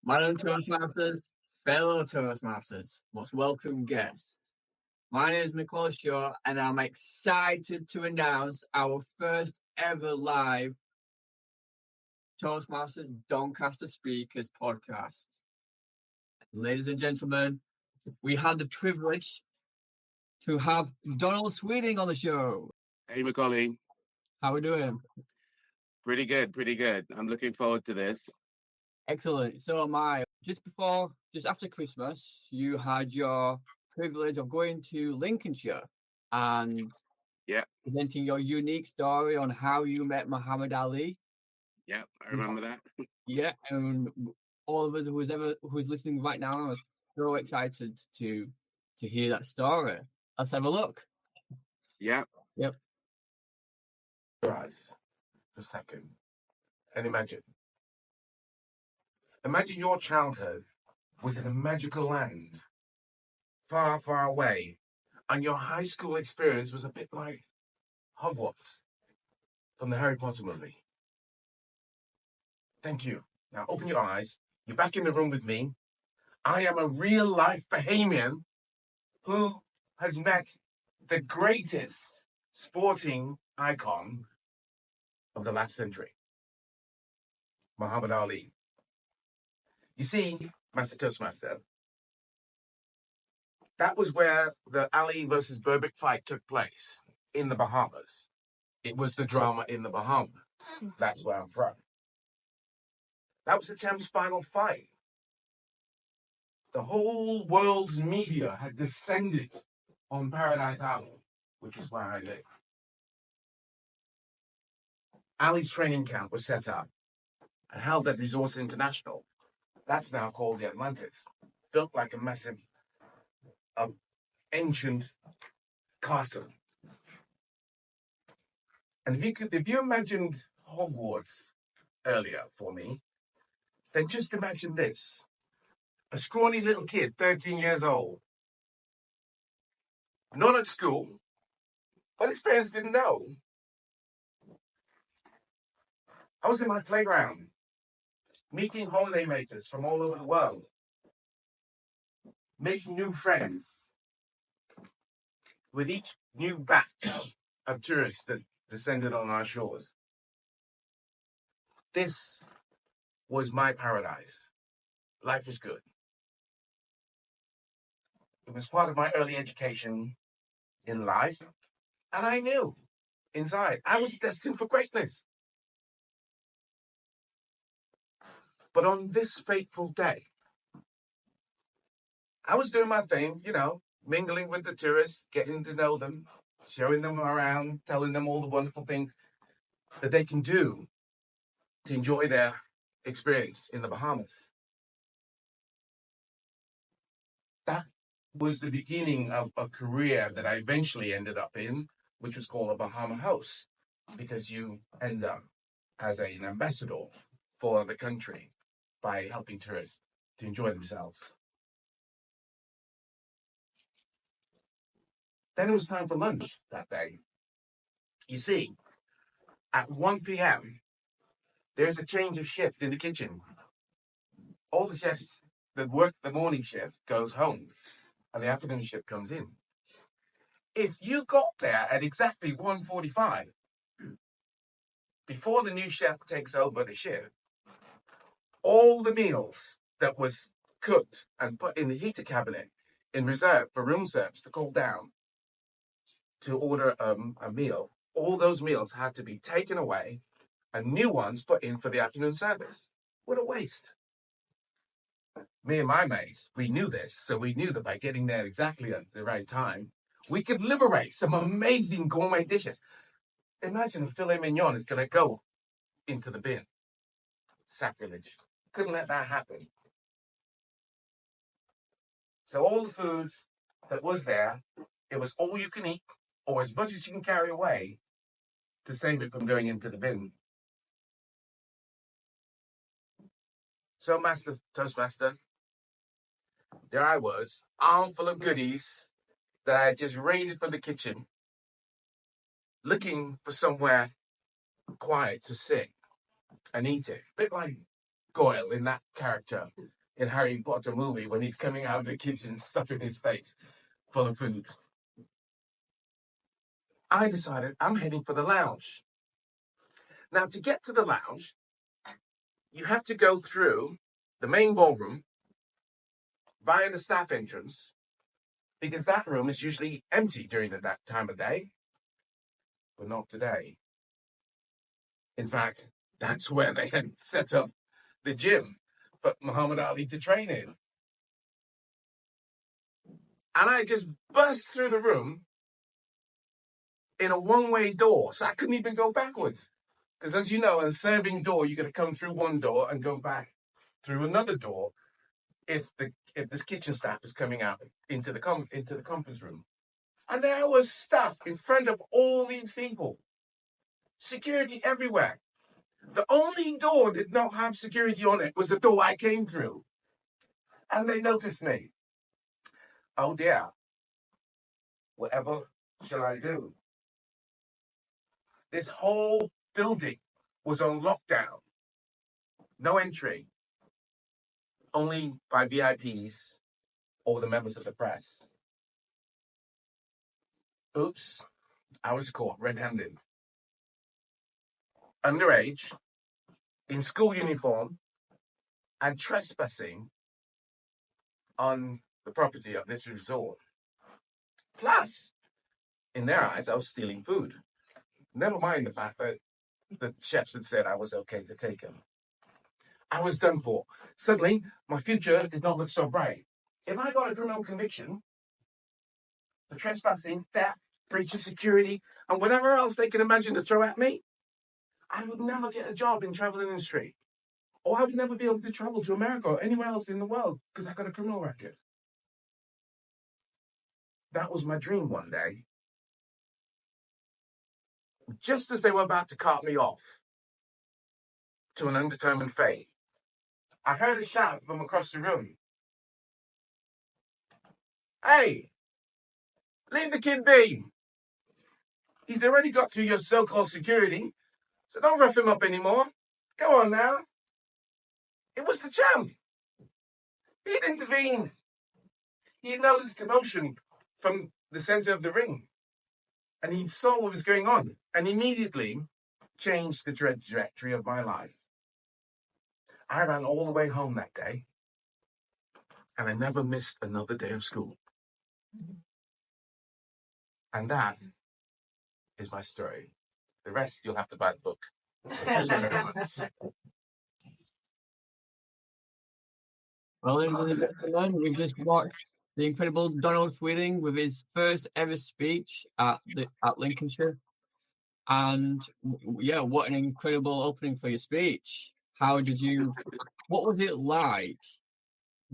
Madam Toastmasters, fellow Toastmasters, most welcome guests. My name is Macaulay, and I'm excited to announce our first ever live Toastmasters Doncaster Speakers Podcast. Ladies and gentlemen, we had the privilege to have Donald Sweeting on the show. Hey, Macaulay. How are we doing? Pretty good. I'm looking forward to this. Excellent. So am I. Just after Christmas, you had your privilege of going to Lincolnshire and presenting your unique story on how you met Muhammad Ali. Yeah, I remember that. Yeah, and all of us who's listening right now are so excited to hear that story. Let's have a look. Yeah. Yep. Your eyes for a second and imagine your childhood was in a magical land far, far away, and your high school experience was a bit like Hogwarts from the Harry Potter movie. Thank you. Now open your eyes. You're back in the room with me. I am a real-life Bahamian who has met the greatest sporting icon of the last century, Muhammad Ali. You see, Master Toastmaster, that was where the Ali versus Berbick fight took place, in the Bahamas. It was the drama in the Bahamas. That's where I'm from. That was the champ's final fight. The whole world's media had descended on Paradise Island, which is where I live. Ali's training camp was set up and held at Resource International. That's now called the Atlantis, built like a massive ancient castle. And if you imagined Hogwarts earlier for me, then just imagine this. A scrawny little kid, 13 years old, not at school, but his parents didn't know. I was in my playground, meeting holidaymakers from all over the world, making new friends with each new batch of tourists that descended on our shores. This was my paradise. Life was good. It was part of my early education in life, and I knew inside I was destined for greatness. But on this fateful day, I was doing my thing, mingling with the tourists, getting to know them, showing them around, telling them all the wonderful things that they can do to enjoy their experience in the Bahamas. That was the beginning of a career that I eventually ended up in, which was called a Bahama host, because you end up as an ambassador for the country by helping tourists to enjoy themselves. Then it was time for lunch that day. You see, at 1 p.m., there's a change of shift in the kitchen. All the chefs that work the morning shift goes home, and the afternoon shift comes in. If you got there at exactly 1:45, before the new chef takes over the shift, all the meals that was cooked and put in the heater cabinet in reserve for room service to cool down to order a meal, all those meals had to be taken away and new ones put in for the afternoon service. What a waste. Me and my mates, we knew this, so we knew that by getting there exactly at the right time, we could liberate some amazing gourmet dishes. Imagine a filet mignon is going to go into the bin. Sacrilege. Couldn't let that happen. So all the food that was there, it was all you can eat, or as much as you can carry away to save it from going into the bin. So, Master Toastmaster, there I was, armful of goodies that I had just raided from the kitchen, looking for somewhere quiet to sit and eat it. A bit like Goyle in that character in Harry Potter movie when he's coming out of the kitchen stuffing his face full of food. I decided I'm heading for the lounge. Now, to get to the lounge, you have to go through the main ballroom via the staff entrance, because that room is usually empty during that time of day, but not today. In fact, that's where they had set up the gym for Muhammad Ali to train in. And I just burst through the room in a one-way door, so I couldn't even go backwards. Because as you know, a serving door, you're going to come through one door and go back through another door if the kitchen staff is coming out into the conference room. And there I was stuck in front of all these people. Security everywhere. The only door that did not have security on it was the door I came through. And they noticed me. Oh dear. Whatever shall I do? This whole building was on lockdown. No entry. Only by VIPs or the members of the press. Oops. I was caught red-handed. Underage, in school uniform, and trespassing on the property of this resort. Plus, in their eyes, I was stealing food. Never mind the fact that the chefs had said I was okay to take them. I was done for. Suddenly, my future did not look so bright. If I got a criminal conviction for trespassing, theft, breach of security, and whatever else they can imagine to throw at me, I would never get a job in the travel industry. Or I would never be able to travel to America or anywhere else in the world because I got a criminal record. That was my dream one day. Just as they were about to cart me off to an undetermined fate, I heard a shout from across the room. Hey, leave the kid be. He's already got through your so-called security, so don't rough him up anymore. Go on now. It was the champ. He'd intervened. He noticed commotion from the center of the ring, and he saw what was going on, and immediately changed the trajectory of my life. I ran all the way home that day, and I never missed another day of school. And that is my story. The rest, you'll have to buy the book. Thank you very much. Well, ladies and gentlemen, we've just watched the incredible Donald Sweeting with his first ever speech at Lincolnshire. And yeah, what an incredible opening for your speech. What was it like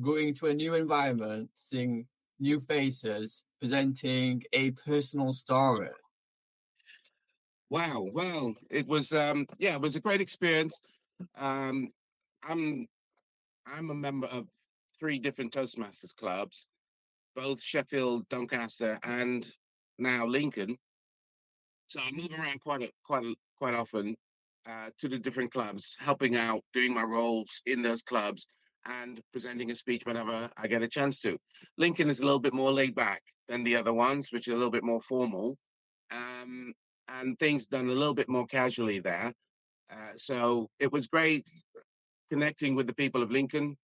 going to a new environment, seeing new faces, presenting a personal story? Wow. Well, it was it was a great experience. I'm a member of 3 different Toastmasters clubs, both Sheffield, Doncaster, and now Lincoln. So I move around quite often to the different clubs, helping out, doing my roles in those clubs, and presenting a speech whenever I get a chance to. Lincoln is a little bit more laid back than the other ones, which are a little bit more formal, and things done a little bit more casually there. So it was great connecting with the people of Lincoln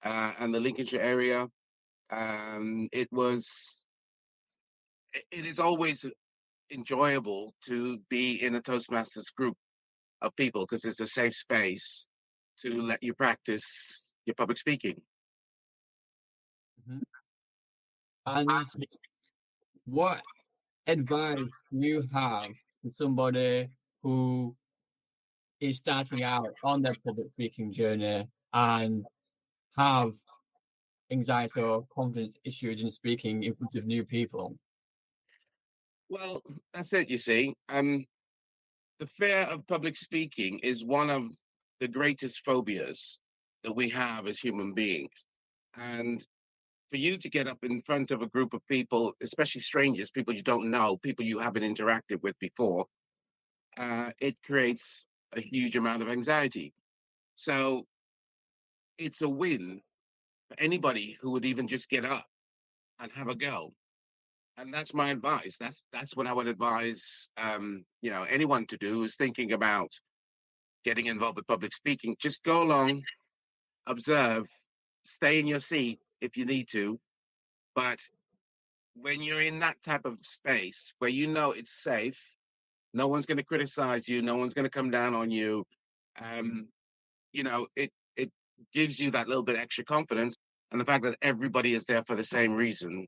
and the Lincolnshire area. It is always enjoyable to be in a Toastmasters group of people because it's a safe space to let you practice your public speaking. Mm-hmm. And what advice do you have for somebody who is starting out on their public speaking journey and have anxiety or confidence issues in speaking in front of new people? Well, that's it, you see. The fear of public speaking is one of the greatest phobias that we have as human beings. And for you to get up in front of a group of people, especially strangers, people you don't know, people you haven't interacted with before, it creates a huge amount of anxiety. So it's a win for anybody who would even just get up and have a go. And that's my advice. That's what I would advise anyone to do who's thinking about getting involved with public speaking. Just go along, observe, stay in your seat if you need to. But when you're in that type of space where you know it's safe, no one's going to criticize you, no one's going to come down on you. It gives you that little bit extra confidence, and the fact that everybody is there for the same reason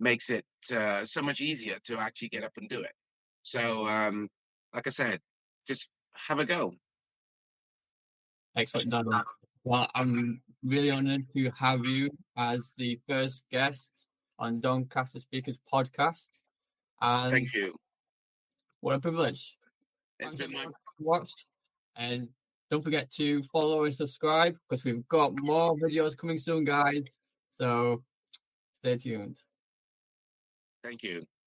makes it so much easier to actually get up and do it. So, like I said, just have a go. Excellent, Daniel. Well, I'm really honored to have you as the first guest on Doncaster Speakers Podcast. And thank you. What a privilege. It's been my watched. And don't forget to follow and subscribe because we've got more videos coming soon, guys. So stay tuned. Thank you.